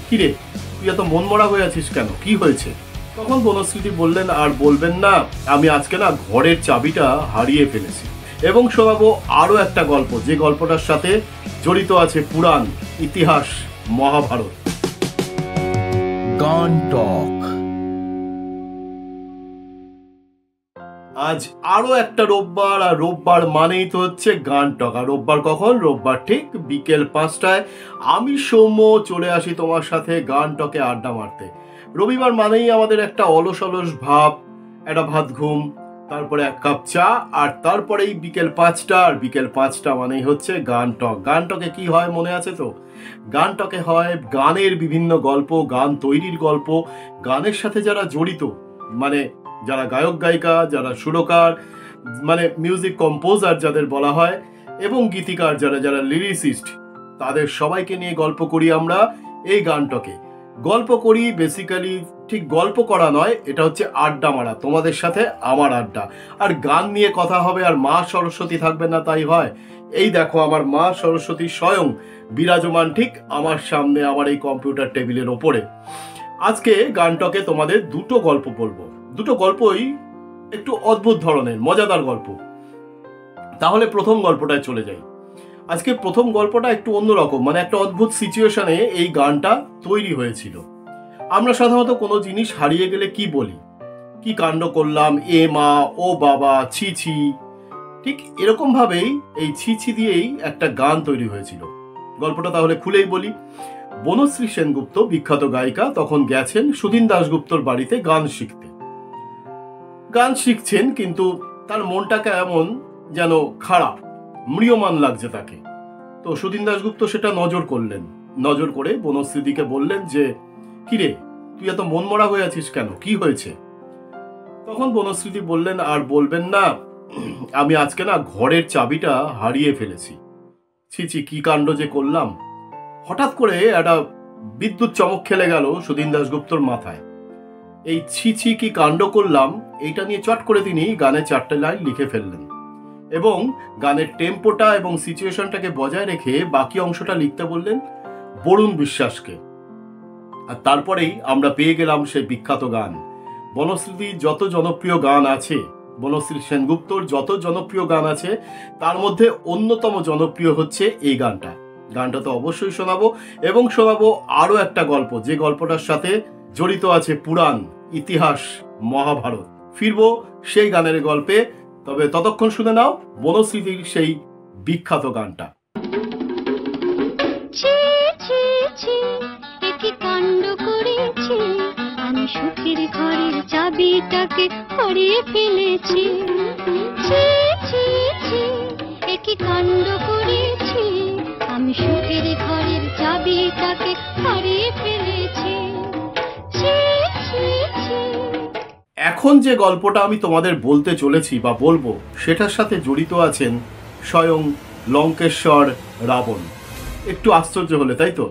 কিরে, তুই এত মন মরা হয়ে আছিস কেন, কি হয়েছে? তখন বনশ্রীদি বললেন, আর বলবেন না, আমি আজকে না ঘরের চাবিটা হারিয়ে ফেলেছি। এবং শোনাবো আরো একটা গল্প, যে গল্পটার সাথে জড়িত আছে পুরাণ, ইতিহাস, মহাভারত। গান টক। আজ আরো একটা রোববার, আর রোববার মানেই তো হচ্ছে গান টক। আর রোববার কখন? রোববার ঠিক বিকেল 5টায় আমি সৌম্য চলে আসি তোমার সাথে গান টকে আড্ডা মারতে। রবিবার মানেই আমাদের একটা অলস অলস ভাব, একটা ভাত ঘুম, তারপরে এক কাপ চা, আর তারপরেই বিকেল 5টা। আর বিকেল 5টা মানেই হচ্ছে গান টক। গান টকে কি হয় মনে আছে তো? গান টকে হয় গানের বিভিন্ন গল্প, গান তৈরির গল্প, গানের সাথে যারা জড়িত, মানে যারা গায়ক গায়িকা, যারা সুরকার, মানে মিউজিক কম্পোজার যাদের বলা হয়, এবং গীতিকার যারা যারা লিরিসিস্ট, তাদের সবাইকে নিয়ে গল্প করি আমরা এই গান টকে। গল্প করি বেসিক্যালি, ঠিক গল্প করা নয়, এটা হচ্ছে আড্ডা মারা, তোমাদের সাথে আমার আড্ডা। আর গান নিয়ে কথা হবে, আর মা সরস্বতী থাকবে না তাই হয়? এই দেখো আমার মা সরস্বতী স্বয়ং বিরাজমান ঠিক আমার সামনে, আমার এই কম্পিউটার টেবিলের ওপরে। আজকে গান টকে তোমাদের দুটো গল্প বলবো, দুটো গল্পই একটু অদ্ভুত ধরনের, মজাদার গল্প। তাহলে প্রথম গল্পটায় চলে যাই। আজকে প্রথম গল্পটা একটু অন্যরকম, মানে একটা অদ্ভুত সিচুয়েশনে এই গানটা তৈরি হয়েছিল। আমরা সাধারণত কোনো জিনিস হারিয়ে গেলে কি বলি? কি কাণ্ড করলাম, এ মা, ও বাবা, ছি ছি। ঠিক এরকম ভাবেই এই ছি ছি দিয়েই একটা গান তৈরি হয়েছিল। গল্পটা তাহলে খুলেই বলি। বনশ্রী সেনগুপ্ত, বিখ্যাত গায়িকা, তখন গেছেন সুধীন দাশগুপ্তর বাড়িতে গান শিখতে। গান শিখছেন, কিন্তু তার মনটা কেমন যেন খারাপ, ম্রিয়মান লাগছে তাকে। তো সুধীন দাশগুপ্ত সেটা নজর করলেন। নজর করে বনশ্রীদিকে বললেন যে, কিরে, তুই এত মন মরা হয়ে আছিস কেন, কি হয়েছে? তখন বনশ্রীদি বললেন, আর বলবেন না, আমি আজকে না ঘরের চাবিটা হারিয়ে ফেলেছি। ছি ছি, কি কাণ্ড যে করলাম। হঠাৎ করে একটা বিদ্যুৎ চমক খেলে গেল সুধীন দাশগুপ্তর মাথায়। এই ছি ছি কি কাণ্ড করলাম, এইটা নিয়ে চট করে তিনি গানে 4টে লাইন লিখে ফেললেন, এবং গানের টেম্পোটা এবং সিচুয়েশনটাকে বজায় রেখে বাকি অংশটা লিখতে বললেন বরুণ বিশ্বাসকে। আর তারপরেই আমরা পেয়ে গেলাম সেই বিখ্যাত গান। বনশ্রীর যত জনপ্রিয় গান আছে, বনশ্রী সেনগুপ্তর যত জনপ্রিয় গান আছে, তার মধ্যে অন্যতম জনপ্রিয় হচ্ছে এই গানটা। গানটা তো অবশ্যই শোনাবো, এবং শোনাবো আরো একটা গল্প, যে গল্পটার সাথে জড়িত আছে পুরাণ, ইতিহাস, মহাভারত। ফিরবো সেই গানের গল্পে, তবে ততক্ষণ শুনে নাও বনশ্রীর সেই বিখ্যাত গানটা। কাণ্ড করেছি, আমি সুখের ঘরের চাবিটাকে হারিয়ে ফেলেছি। একই কাণ্ড করেছি, আমি সুখের ঘরের চাবিটাকে হারিয়ে ফেলেছি। এখন যে গল্পটা আমি তোমাদের বলতে চলেছি বা বলবো, সেটার সাথে জড়িত আছেন স্বয়ং লঙ্কেশ্বর রাবণ। একটু আশ্চর্য হলে, তাই তো?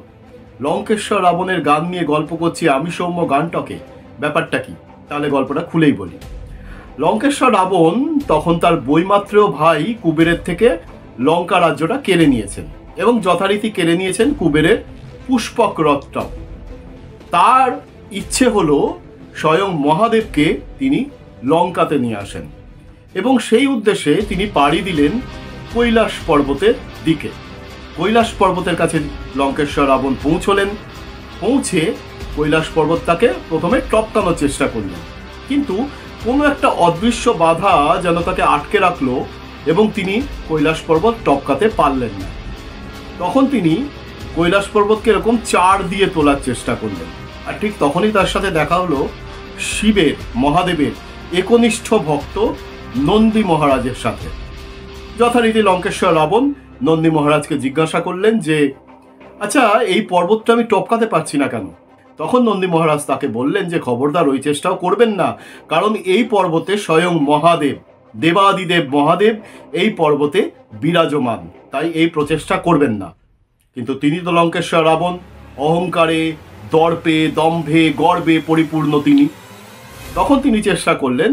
লঙ্কেশ্বর রাবণের গান নিয়ে গল্প করছি আমি সৌম্য গান টকে। ব্যাপারটা কি? তাহলে গল্পটা খুলেই বলি। লঙ্কেশ্বর রাবণ তখন তার বইমাত্রেয় ভাই কুবেরের থেকে লঙ্কা রাজ্যটা কেড়ে নিয়েছেন, এবং যথারীতি কেড়ে নিয়েছেন কুবেরের পুষ্পক রথটা। তার ইচ্ছে হলো স্বয়ং মহাদেবকে তিনি লঙ্কাতে নিয়ে আসেন, এবং সেই উদ্দেশ্যে তিনি পাড়ি দিলেন কৈলাস পর্বতের দিকে। কৈলাস পর্বতের কাছে লঙ্কেশ্বর রাবণ পৌঁছলেন। পৌঁছে কৈলাস পর্বতটাকে প্রথমে টপকানোর চেষ্টা করলেন, কিন্তু কোনো একটা অদৃশ্য বাধা যেন তাকে আটকে রাখলো, এবং তিনি কৈলাস পর্বত টপকাতে পারলেন না। তখন তিনি কৈলাস পর্বতকে এরকম 4 দিয়ে তোলার চেষ্টা করলেন। আর ঠিক তখনই তার সাথে দেখা হলো শিবের, মহাদেবের একনিষ্ঠ ভক্ত নন্দী মহারাজের সাথে। যথারীতি লঙ্কেশ্বর রাবণ নন্দী মহারাজকে জিজ্ঞাসা করলেন যে, আচ্ছা, এই পর্বতটা আমি টপকাতে পারছি না কেন? তখন নন্দী মহারাজ তাকে বললেন যে, খবরদার ওই চেষ্টাও করবেন না, কারণ এই পর্বতে স্বয়ং মহাদেব, দেবাদিদেব মহাদেব এই পর্বতে বিরাজমান, তাই এই প্রচেষ্টা করবেন না। কিন্তু তিনি তো লঙ্কেশ্বর রাবণ, অহংকারে, দর্পে, দম্ভে, গর্বে পরিপূর্ণ তিনি। তখন তিনি চেষ্টা করলেন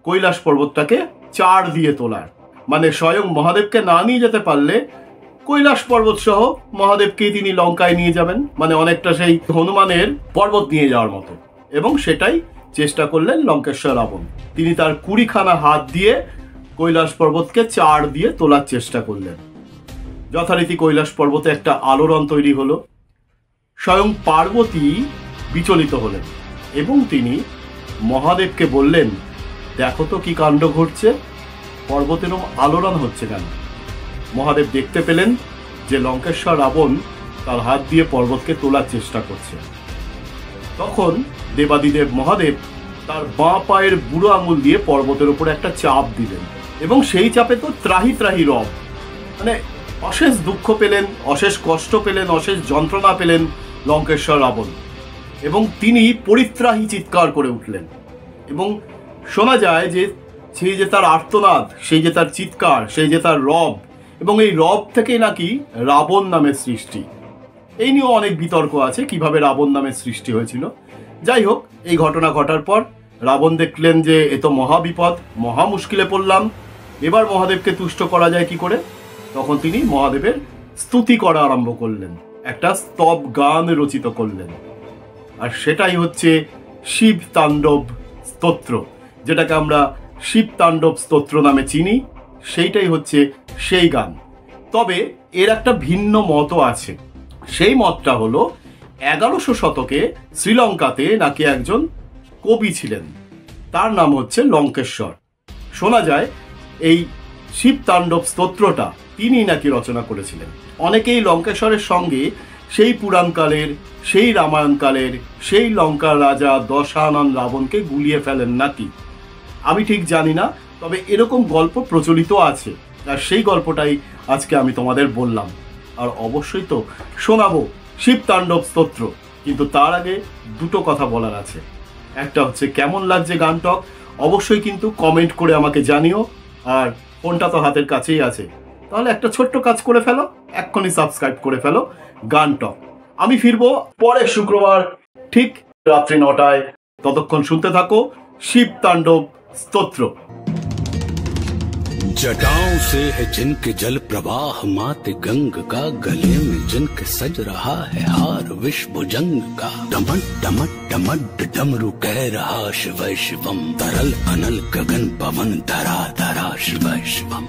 কৈলাস পর্বতটাকে 4 দিয়ে তোলার, মানে স্বয়ং মহাদেবকে না নিয়ে যেতে পারলে কৈলাস পর্বত সহ মহাদেবকেই তিনি লঙ্কায় নিয়ে যাবেন, মানে অনেকটা সেই হনুমানের পর্বত নিয়ে যাওয়ার মতো। এবং সেটাই চেষ্টা করলেন লঙ্কেশ্বর রাবণ। তিনি তার 20খানা হাত দিয়ে কৈলাস পর্বতকে চাড় দিয়ে তোলার চেষ্টা করলেন। যথারীতি কৈলাস পর্বতে একটা আলোড়ন তৈরি হলো। স্বয়ং পার্বতী বিচলিত হলেন এবং তিনি মহাদেবকে বললেন, দেখো তো কি কাণ্ড ঘটছে, পর্বতেরও আলোড়ন হচ্ছে কেন? মহাদেব দেখতে পেলেন যে লঙ্কেশ্বর রাবণ তার হাত দিয়ে পর্বতকে তোলার চেষ্টা করছে। তখন দেবাদিদেব মহাদেব তার বাঁ পায়ের বুড়ো আঙুল দিয়ে পর্বতের উপরে একটা চাপ দিলেন এবং সেই চাপে তো ত্রাহি ত্রাহি রব, মানে অশেষ দুঃখ পেলেন, অশেষ কষ্ট পেলেন, অশেষ যন্ত্রণা পেলেন লঙ্কেশ্বর রাবণ। এবং তিনি পরিত্রাহী চিৎকার করে উঠলেন এবং শোনা যায় যে সেই যে তার আর্তনাদ, সেই যে তার চিৎকার, সেই যে তার রব, এবং এই রব থেকেই নাকি রাবণ নামের সৃষ্টি। এই নিয়েও অনেক বিতর্ক আছে কিভাবে রাবণ নামের সৃষ্টি হয়েছিল। যাই হোক, এই ঘটনা ঘটার পর রাবণ দেখলেন যে এ তো মহা বিপদ, মহা মুশকিলে পড়লাম, এবার মহাদেবকে তুষ্ট করা যায় কি করে? তখন তিনি মহাদেবের স্তুতি করা আরম্ভ করলেন, একটা স্তব গান রচিত করলেন। আর সেটাই হচ্ছে শিব তাণ্ডব স্তোত্র, যেটাকে আমরা শিব তাণ্ডব স্তোত্র নামে চিনি। সেইটাই হচ্ছে সেই গান। তবে এর একটা ভিন্ন মতও আছে। সেই মতটা হলো 1100 শতকে শ্রীলঙ্কাতে নাকি একজন কবি ছিলেন, তার নাম হচ্ছে লঙ্কেশ্বর। শোনা যায় এই শিব তাণ্ডব স্তোত্রটা তিনি নাকি রচনা করেছিলেন। অনেকেই লঙ্কেশ্বরের সঙ্গে সেই পুরাণকালের, সেই রামায়ণকালের, সেই লঙ্কার রাজা দশানন রাবণকে গুলিয়ে ফেলেন নাকি, আমি ঠিক জানি না। তবে এরকম গল্প প্রচলিত আছে, আর সেই গল্পটাই আজকে আমি তোমাদের বললাম। আর অবশ্যই তো শোনাবো শিব তাণ্ডব স্তোত্র, কিন্তু তার আগে দুটো কথা বলার আছে। একটা হচ্ছে কেমন লাগছে গানটক, অবশ্যই কিন্তু কমেন্ট করে আমাকে জানিও। আর ফোনটা তো হাতের কাছেই আছে, তাহলে একটা ছোট্ট কাজ করে ফেলো, এক্ষুনি সাবস্ক্রাইব করে ফেলো গানটক। আমি ফিরবো পরের শুক্রবার ঠিক রাত্রি 9টায়। ততক্ষণ শুনতে থাকো শিব তাণ্ডব স্তোত্র। जटाओं से है जिनके जल प्रवाह, मात गंग का गले में जिनके सज रहा है हार विश्व जंग का। डमट डमट डमट डमरू कह रहा शिव शिवम, तरल अनल गगन पवन धरा धरा शिव शिवम।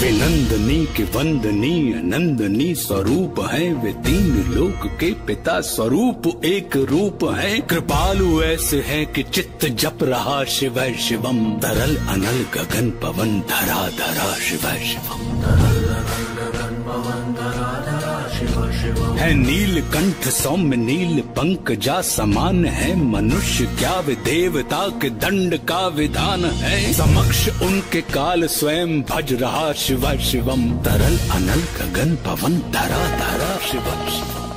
वे नंदनी के वंदनीय नंदनी स्वरूप है, वे 3 लोक के पिता स्वरूप एक रूप है। कृपालु ऐसे है कि चित्त जप रहा शिव शिवम, तरल अनल गगन पवन धरा धरा शिव शिवम। है नीलकंठ सौम्य नील पंकजा समान है, मनुष्य क्या वे देवता के दंड का विधान है। समक्ष उनके काल स्वयं भज रहा शिव शिवम, तरल अनल गगन पवन धरा धरा शिव शिवम।